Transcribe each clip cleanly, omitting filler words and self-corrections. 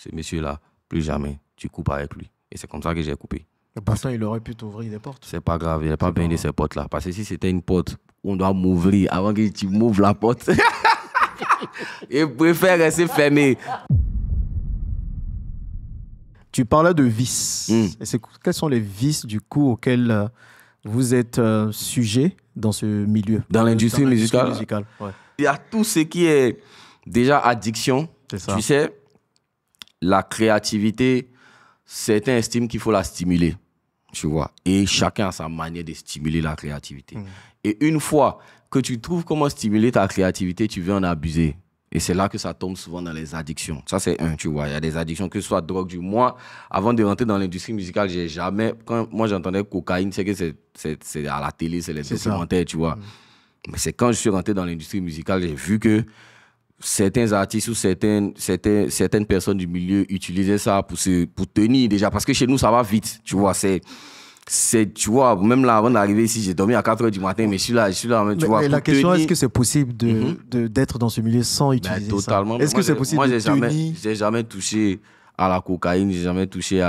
ce monsieur-là, plus jamais, tu coupes avec lui. Et c'est comme ça que j'ai coupé. Pourtant, il aurait pu t'ouvrir des portes. C'est pas grave, il n'a pas besoin de ces portes-là. Parce que si c'était une porte, on doit m'ouvrir avant que tu m'ouvres la porte. Il préfère rester fermé. Tu parlais de vices. Et quels sont les vices, du coup, auxquels vous êtes sujet dans ce milieu? Dans l'industrie musicale. Ouais. Il y a tout ce qui est déjà addiction. C'est ça. Tu sais, la créativité, certains estiment qu'il faut la stimuler. Tu vois. Et chacun a sa manière de stimuler la créativité. Et une fois que tu trouves comment stimuler ta créativité, tu veux en abuser. Et c'est là que ça tombe souvent dans les addictions. Ça, c'est un, tu vois. Il y a des addictions, que ce soit drogue du moi. Avant de rentrer dans l'industrie musicale, j'ai jamais... Quand moi, j'entendais cocaïne, c'est que c'est à la télé, c'est les documentaires, tu vois. Mais c'est quand je suis rentré dans l'industrie musicale, j'ai vu que certains artistes ou certaines personnes du milieu utilisaient ça pour tenir déjà. Parce que chez nous, ça va vite, tu vois. Tu vois, même là, avant d'arriver ici, j'ai dormi à 4h du matin, mais je suis là, tu vois. Mais la question, est-ce que c'est possible d'être dans ce milieu sans utiliser totalement. ça? Est-ce que c'est possible moi, de tenir? j'ai jamais touché à la cocaïne, j'ai jamais touché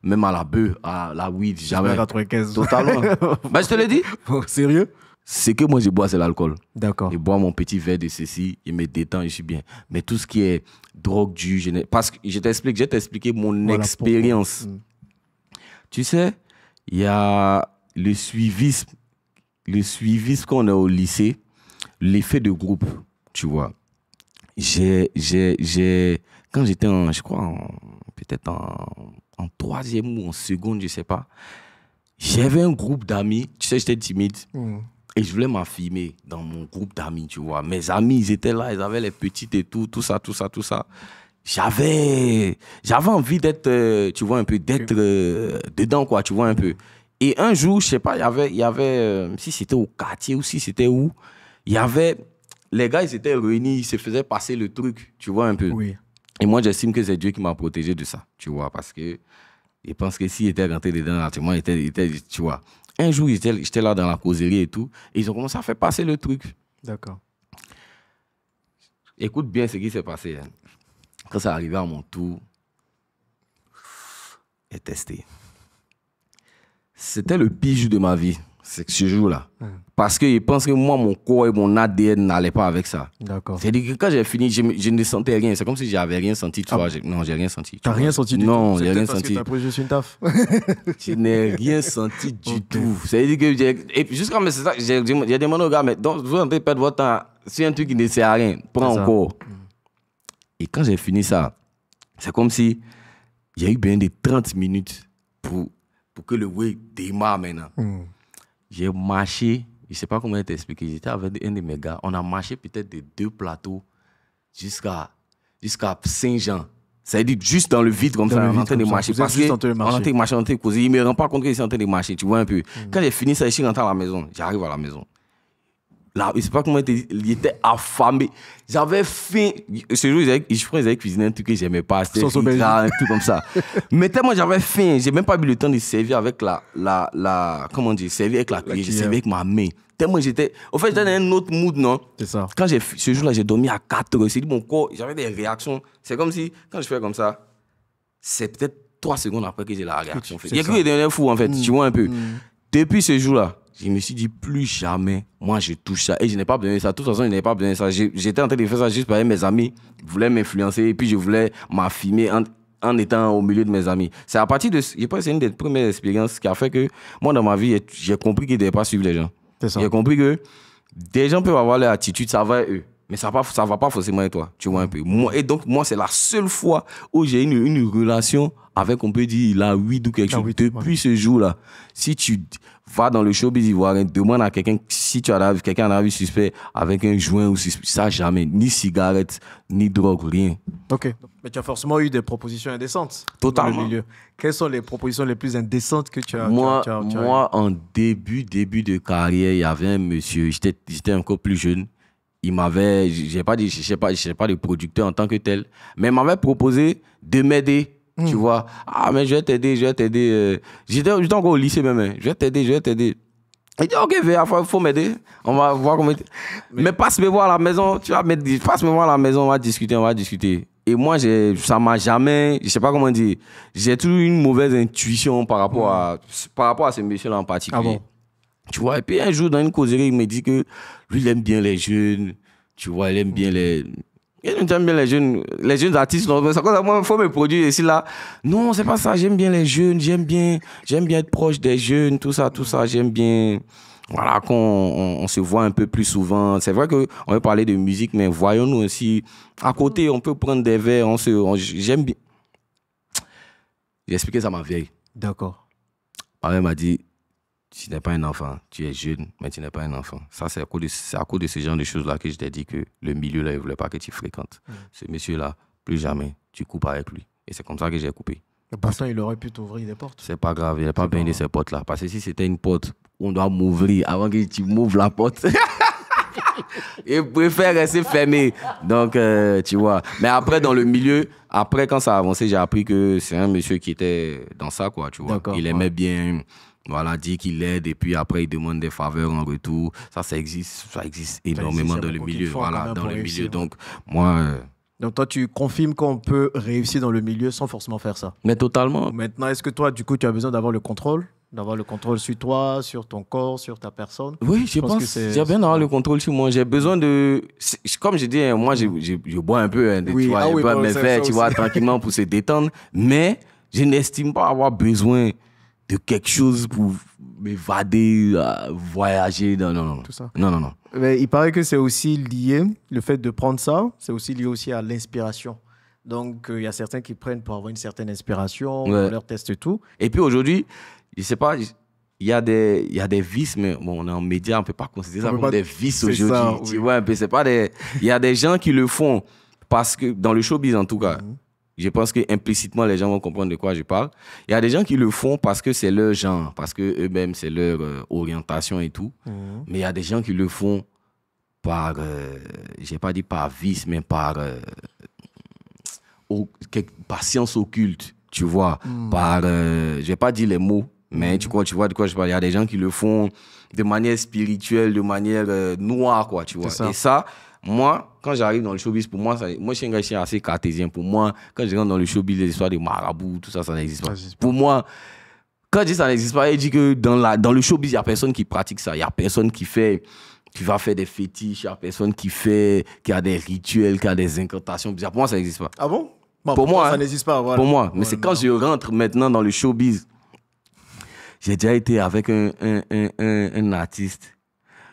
même à la bœuf, à la weed, jamais. 95. Totalement. Ben, je te l'ai dit. Sérieux? Ce que moi, je bois, c'est l'alcool. D'accord. Je bois mon petit verre de ceci, il me détend, je suis bien. Mais tout ce qui est drogue dure, parce que je vais t'expliquer mon expérience. Tu sais, il y a le suivisme qu'on a au lycée, l'effet de groupe, tu vois. Quand j'étais peut-être en troisième ou en seconde, je sais pas, j'avais un groupe d'amis, tu sais, j'étais timide. Et je voulais m'affirmer dans mon groupe d'amis, tu vois. Mes amis, ils étaient là, ils avaient les petites et tout ça. J'avais envie d'être, tu vois, un peu, d'être dedans, quoi, tu vois, un peu. Et un jour, je sais pas, il y avait si c'était au quartier ou si c'était où, il y avait, les gars, ils étaient réunis, ils se faisaient passer le truc, tu vois, un peu. Oui. Et moi, j'estime que c'est Dieu qui m'a protégé de ça, tu vois, parce que je pense que s'il était rentré dedans, actuellement, il était, tu vois. Un jour, j'étais là dans la causerie et tout, et ils ont commencé à faire passer le truc. D'accord. Écoute bien ce qui s'est passé. Hein. Quand ça arrivait à mon tour, et testé. C'était le pire jour de ma vie, ce jour-là. Parce que je pense que moi, mon corps et mon ADN n'allaient pas avec ça. D'accord. C'est-à-dire que quand j'ai fini, je ne sentais rien. C'est comme si j'avais rien senti. Tu vois. Non, j'ai rien senti. T'as rien senti du tout? Non, j'ai rien senti. Parce que t'as pris juste une taf. Je n'ai rien senti du tout. C'est-à-dire que jusqu'à mais c'est ça, j'ai demandé aux gars, mais donc vous allez perdre votre temps sur un truc qui ne sert à rien. Prends encore. Et quand j'ai fini ça, c'est comme si il y a eu bien des 30 minutes pour que le wave démarre maintenant. J'ai marché, je ne sais pas comment t'expliquer, j'étais avec un de mes gars, on a marché peut-être de 2 plateaux jusqu'à Saint-Jean. Ça veut dire juste dans le vide comme ça, on est en train de marcher. Parce qu'on est en train de marcher, on est en train de causer. Il ne me rend pas compte qu'il est en train de marcher, tu vois un peu. Quand j'ai fini ça, je suis rentré à la maison. J'arrive à la maison. Là, je ne sais pas comment il était affamé. J'avais faim. Ce jour, je crois qu'ils avaient cuisiné un truc que je n'aimais pas. C'était un truc comme ça. Mais tellement j'avais faim, je n'ai même pas eu le temps de servir avec comment dire, servir avec la cuillère. J'ai servi avec ma main. Tellement j'étais... Au fait, j'étais dans un autre mood, non? C'est ça. Quand ce jour-là, j'ai dormi à 4 heures. C'est dit, mon corps, j'avais des réactions. C'est comme si, quand je fais comme ça, c'est peut-être 3 secondes après que j'ai la réaction. Il y a cru que j'étais un fou, en fait. Tu vois un peu. Depuis ce jour-là, je me suis dit, plus jamais, moi, je touche ça. Et je n'ai pas besoin de ça. De toute façon, je n'ai pas besoin de ça. J'étais en train de faire ça juste parce que mes amis voulaient m'influencer. Et puis, je voulais m'affirmer en étant au milieu de mes amis. C'est à partir de... Je pense que c'est une des premières expériences qui a fait que, moi, dans ma vie, j'ai compris qu'il ne devait pas suivre les gens. J'ai compris que des gens peuvent avoir leur attitude, ça va eux. Mais ça va pas forcément être toi. Tu vois un peu. Et donc, moi, c'est la seule fois où j'ai une relation avec, on peut dire, la weed ou quelque chose. Depuis ce jour-là, si tu vas dans le showbiz ivoirien, demande à quelqu'un si quelqu'un a vu suspect avec un joint ou suspect. Ça, jamais. Ni cigarette, ni drogue, rien. Ok. Mais tu as forcément eu des propositions indécentes. Totalement. Dans le milieu. Quelles sont les propositions les plus indécentes que tu as Moi, eues? En début de carrière, il y avait un monsieur, j'étais encore plus jeune. Il m'avait, je sais pas de producteur en tant que tel, mais il m'avait proposé de m'aider. Tu vois, mais je vais t'aider. J'étais encore au lycée même. Je vais t'aider. Il dit, ok, il faut m'aider. On va voir comment. Mais passe-me voir à la maison. Passe-me voir à la maison, on va discuter. Et moi, ça m'a jamais, je sais pas comment dire, j'ai toujours eu une mauvaise intuition par rapport à ce monsieur-là en particulier. Ah bon? Tu vois, et puis un jour, dans une causerie, il me dit que lui, il aime bien les jeunes, tu vois, il aime bien il aime bien les jeunes artistes. Non, ça cause moi, il faut me produire ici, là. Non, c'est pas ça, j'aime bien les jeunes, j'aime bien être proche des jeunes, tout ça, j'aime bien, voilà, qu'on se voit un peu plus souvent. C'est vrai qu'on veut parler de musique, mais voyons-nous aussi, à côté, on peut prendre des verres, j'aime bien. J'ai expliqué ça à ma vieille. D'accord. Ma mère m'a dit, tu n'es pas un enfant, tu es jeune, mais tu n'es pas un enfant. Ça, c'est à cause de ce genre de choses-là que je t'ai dit que le milieu-là, il ne voulait pas que tu fréquentes. Ce monsieur-là, plus jamais, tu coupes avec lui. Et c'est comme ça que j'ai coupé. Pourtant, il aurait pu t'ouvrir des portes. C'est pas grave, il n'a pas besoin de ces portes-là. Parce que si c'était une porte, on doit m'ouvrir avant que tu m'ouvres la porte. Il préfère rester fermé. Donc, tu vois. Mais après, dans le milieu, quand ça a avancé, j'ai appris que c'est un monsieur qui était dans ça, quoi, tu vois. Il aimait bien... Voilà, dit qu'il aide et puis après il demande des faveurs en retour. Ça existe énormément dans le milieu. Voilà, dans le milieu. Donc, moi. Donc, toi, tu confirmes qu'on peut réussir dans le milieu sans forcément faire ça? Mais totalement. Maintenant, est-ce que toi, du coup, tu as besoin d'avoir le contrôle? D'avoir le contrôle sur toi, sur ton corps, sur ta personne? Oui, je pense que j'ai besoin d'avoir le contrôle sur moi. J'ai besoin de. Comme je dis, moi, je bois un peu, tu vois, je bois mes verres, tu vois, tranquillement pour se détendre. Mais je n'estime pas avoir besoin de quelque chose pour m'évader, voyager. Non. Tout ça. Non. Mais il paraît que c'est aussi lié, le fait de prendre ça, c'est aussi lié aussi à l'inspiration. Donc, il y a certains qui prennent pour avoir une certaine inspiration, on leur teste tout. Et puis aujourd'hui, je sais pas, il y a des vices, mais bon, on est en média, on ne peut pas considérer ça comme des vices aujourd'hui. Tu vois un peu, c'est pas des... Il y a des gens qui le font parce que, dans le showbiz en tout cas, je pense que implicitement les gens vont comprendre de quoi je parle. Il y a des gens qui le font parce que c'est leur genre, parce que eux-mêmes c'est leur orientation et tout. Mais il y a des gens qui le font par, j'ai pas dit par vice, mais par science occulte, tu vois. Par, je vais pas dire les mots, mais tu vois de quoi je parle. Il y a des gens qui le font de manière spirituelle, de manière noire, quoi, tu vois. Et ça, moi, quand j'arrive dans le showbiz, pour moi, moi je suis un gars assez cartésien. Pour moi, quand je rentre dans le showbiz, les histoires de marabouts, tout ça, ça n'existe pas. Pour moi, quand je dis ça n'existe pas, il dit que dans le showbiz, il n'y a personne qui pratique ça. Il n'y a personne qui va faire des fétiches, il n'y a personne qui a des rituels, qui a des incantations. Pour moi, ça n'existe pas. Ah bon? Pour moi, ça n'existe pas. Voilà. Pour moi. Mais c'est quand je rentre maintenant dans le showbiz. J'ai déjà été avec un artiste.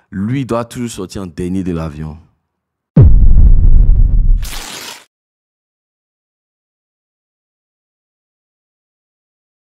Lui doit toujours sortir en dernier de l'avion.